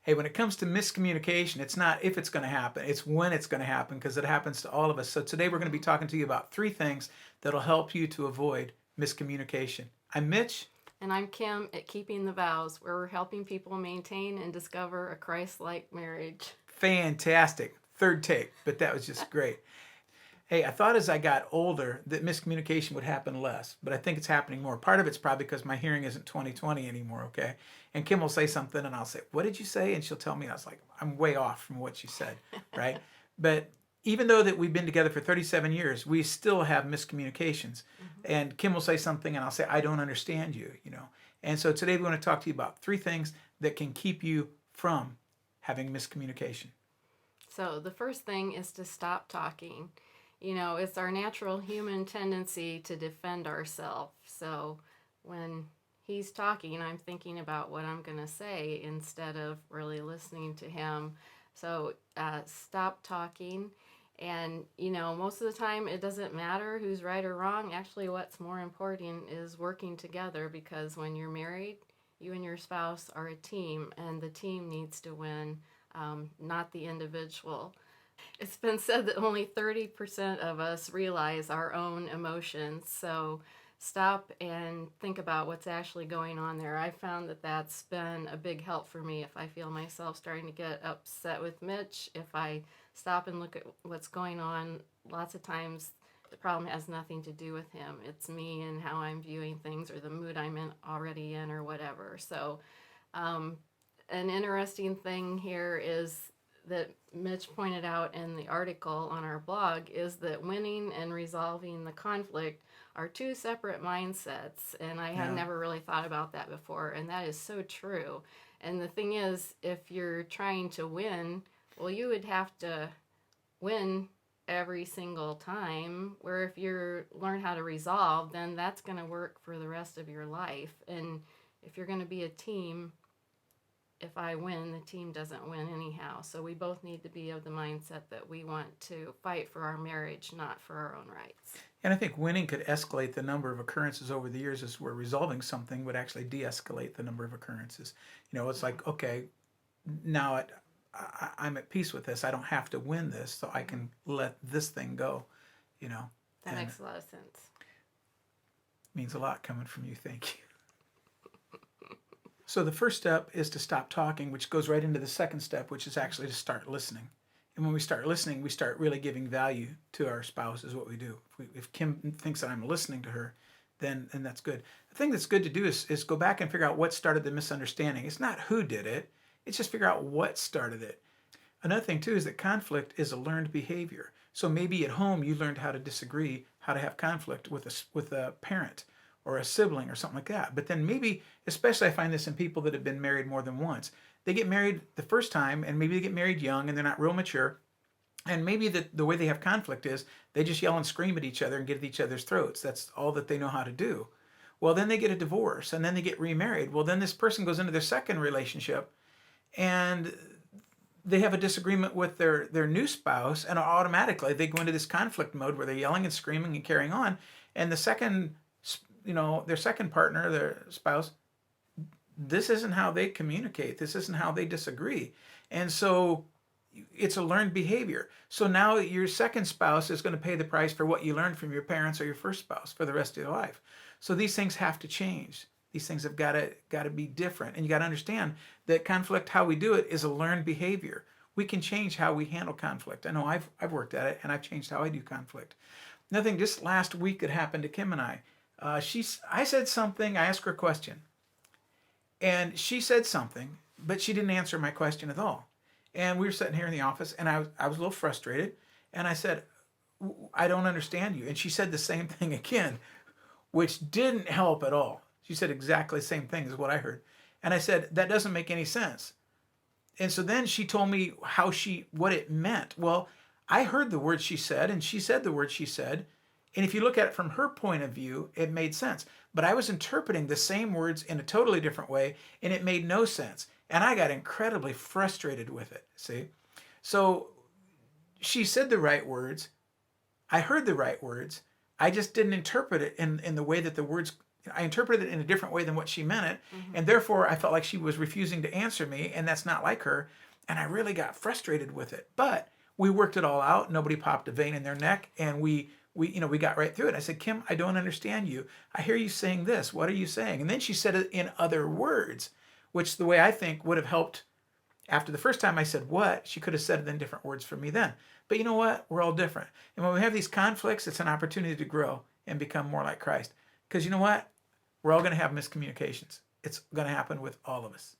Hey, when it comes to miscommunication, it's not if it's going to happen, it's when it's going to happen because it happens to all of us. So today we're going to be talking to you about 3 things that'll help you to avoid miscommunication. I'm Mitch. And I'm Kim at Keeping the Vows, where we're helping people maintain and discover a Christ like marriage. Fantastic. Third take, but that was just great. Hey, I thought as I got older that miscommunication would happen less, but I think it's happening more. Part of it's probably because my hearing isn't 20/20 anymore, okay? And Kim will say something and I'll say, "What did you say?" And she'll tell me, and I was like, "I'm way off from what she said," right? But even though that we've been together for 37 years, we still have miscommunications. And Kim will say something and I'll say, "I don't understand you." And so today we want to talk to you about 3 things that can keep you from having miscommunication. So, the first thing is to stop talking. It's our natural human tendency to defend ourselves. So, when he's talking, I'm thinking about what I'm going to say instead of really listening to him. So, stop talking. And, most of the time it doesn't matter who's right or wrong. Actually, what's more important is working together, because when you're married, you and your spouse are a team, and the team needs to win, not the individual. It's been said that only 30% of us realize our own emotions. So stop and think about what's actually going on there. I found that that's been a big help for me. If I feel myself starting to get upset with Mitch, if I stop and look at what's going on, lots of times the problem has nothing to do with him. It's me and how I'm viewing things, or the mood I'm already in, or whatever. So um, an interesting thing here is that Mitch pointed out in the article on our blog is that winning and resolving the conflict are 2 separate mindsets. And I had Yeah. never really thought about that before. And that is so true. And the thing is, if you're trying to win, well, you would have to win every single time. Where if you learn how to resolve, then that's going to work for the rest of your life. And if you're going to be a team, if I win, the team doesn't win anyhow. So we both need to be of the mindset that we want to fight for our marriage, not for our own rights. And I think winning could escalate the number of occurrences over the years, as where resolving something would actually de escalate the number of occurrences. It's like, okay, now I'm at peace with this. I don't have to win this, so I can let this thing go, you know, That and makes a lot of sense. it means a lot coming from you. Thank you. So the first step is to stop talking, which goes right into the second step, which is actually to start listening. And when we start listening, we start really giving value to our spouse, is what we do. If Kim thinks that I'm listening to her, then that's good. The thing that's good to do is go back and figure out what started the misunderstanding. It's not who did it, it's just figure out what started it. Another thing too is that conflict is a learned behavior. So maybe at home you learned how to disagree, how to have conflict with a parent or a sibling or something like that. But then maybe, especially I find this in people that have been married more than once, they get married the first time and maybe they get married young and they're not real mature. And maybe the way they have conflict is they just yell and scream at each other and get at each other's throats. That's all that they know how to do. Well, then they get a divorce and then they get remarried. Well, then this person goes into their second relationship and they have a disagreement with their new spouse, and automatically they go into this conflict mode where they're yelling and screaming and carrying on. And the second, their second partner, their spouse, this isn't how they communicate. This isn't how they disagree. And so it's a learned behavior. So now your second spouse is going to pay the price for what you learned from your parents or your first spouse for the rest of your life. So these things have to change. These things have got to be different. And you got to understand that conflict, how we do it, is a learned behavior. We can change how we handle conflict. I know I've worked at it, and I've changed how I do conflict. Nothing. Just last week it happened to Kim and I. I said something. I asked her a question, and she said something, but she didn't answer my question at all. And we were sitting here in the office, and I was a little frustrated, and I said, "I don't understand you." And she said the same thing again, which didn't help at all. She said exactly the same thing as what I heard. And I said, "That doesn't make any sense." And so then she told me what it meant. Well, I heard the words she said, and she said the words she said. And if you look at it from her point of view, it made sense. But I was interpreting the same words in a totally different way, and it made no sense. And I got incredibly frustrated with it. See? So she said the right words. I heard the right words. I just didn't interpret it in the way that the words I interpreted it in a different way than what she meant it, Mm-hmm. and therefore I felt like she was refusing to answer me, and that's not like her. And I really got frustrated with it. But we worked it all out. Nobody popped a vein in their neck, and we got right through it. I said, Kim, I don't understand you. I hear you saying this. What are you saying? And then she said it in other words, which the way I think would have helped. After the first time I said what, she could have said it in different words for me then. But you know what? We're all different. And when we have these conflicts, it's an opportunity to grow and become more like Christ. Because you know what? We're all going to have miscommunications. It's going to happen with all of us.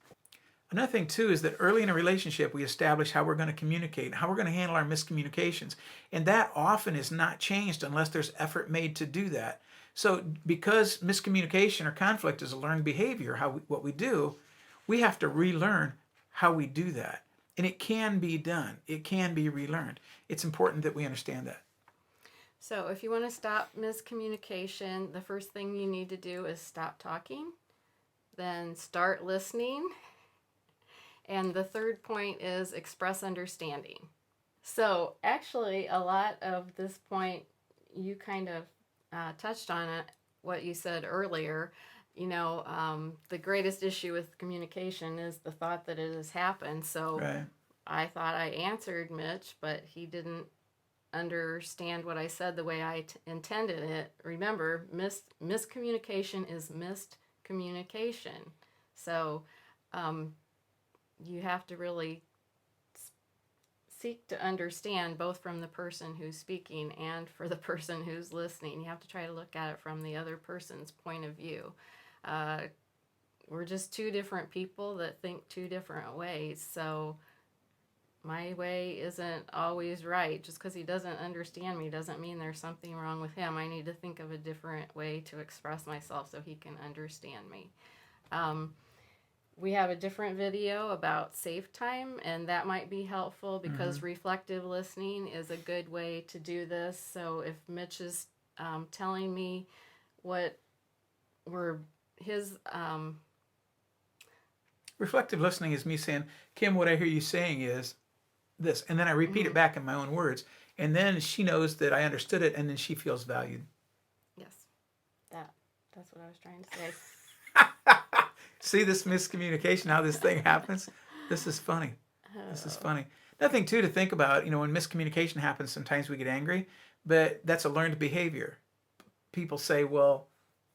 Another thing, too, is that early in a relationship, we establish how we're going to communicate and how we're going to handle our miscommunications. And that often is not changed unless there's effort made to do that. So, because miscommunication or conflict is a learned behavior, what we do, we have to relearn how we do that. And it can be done, it can be relearned. It's important that we understand that. So if you want to stop miscommunication, the first thing you need to do is stop talking, then start listening. And the third point is express understanding. So actually, a lot of this point, you kind of touched on it, what you said earlier. The greatest issue with communication is the thought that it has happened. So Right. I thought I answered Mitch, but he didn't understand what I said the way I intended it. Remember, miscommunication is missed communication. So you have to really seek to understand both from the person who's speaking and for the person who's listening. You have to try to look at it from the other person's point of view. We're just two different people that think two different ways. So my way isn't always right. Just because he doesn't understand me doesn't mean there's something wrong with him. I need to think of a different way to express myself so he can understand me. We have a different video about safe time, and that might be helpful because reflective listening is a good way to do this. So if Mitch is telling me what were his Reflective listening is me saying, Kim, what I hear you saying is this. And then I repeat it back in my own words. And then she knows that I understood it, and then she feels valued. yes, that's what I was trying to say. See this miscommunication, how this thing happens? This is funny. This is funny. Another thing, too, to think about, when miscommunication happens, sometimes we get angry, but that's a learned behavior. People say, well,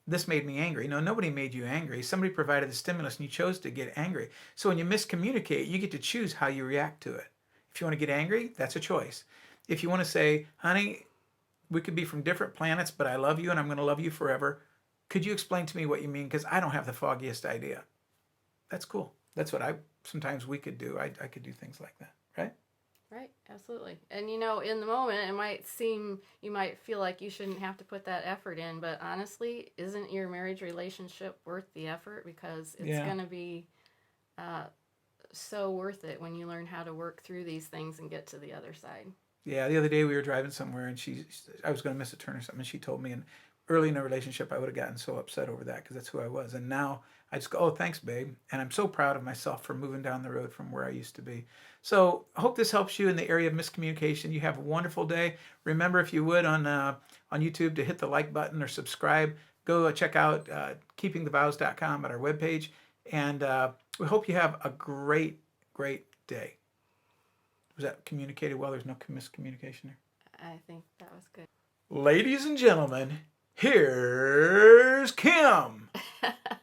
this made me angry. No, nobody made you angry. Somebody provided the stimulus and you chose to get angry. So when you miscommunicate, you get to choose how you react to it. If you want to get angry, that's a choice. If you want to say, honey, we could be from different planets, but I love you and I'm going to love you forever. Could you explain to me what you mean? Because I don't have the foggiest idea. That's cool. That's what sometimes we could do. I could do things like that, right? Right, absolutely. And in the moment, you might feel like you shouldn't have to put that effort in, but honestly, isn't your marriage relationship worth the effort? Because it's going to be so worth it when you learn how to work through these things and get to the other side. Yeah, the other day we were driving somewhere and I was going to miss a turn or something, and she told me, and early in a relationship I would have gotten so upset over that because that's who I was. And now I just go, oh, thanks, babe. And I'm so proud of myself for moving down the road from where I used to be. So I hope this helps you in the area of miscommunication. You have a wonderful day. Remember, if you would, on YouTube to hit the like button or subscribe. Go check out keepingthevows.com at our webpage. And we hope you have a great, great day. Was that communicated well? There's no miscommunication there? I think that was good. Ladies and gentlemen, here's Kim.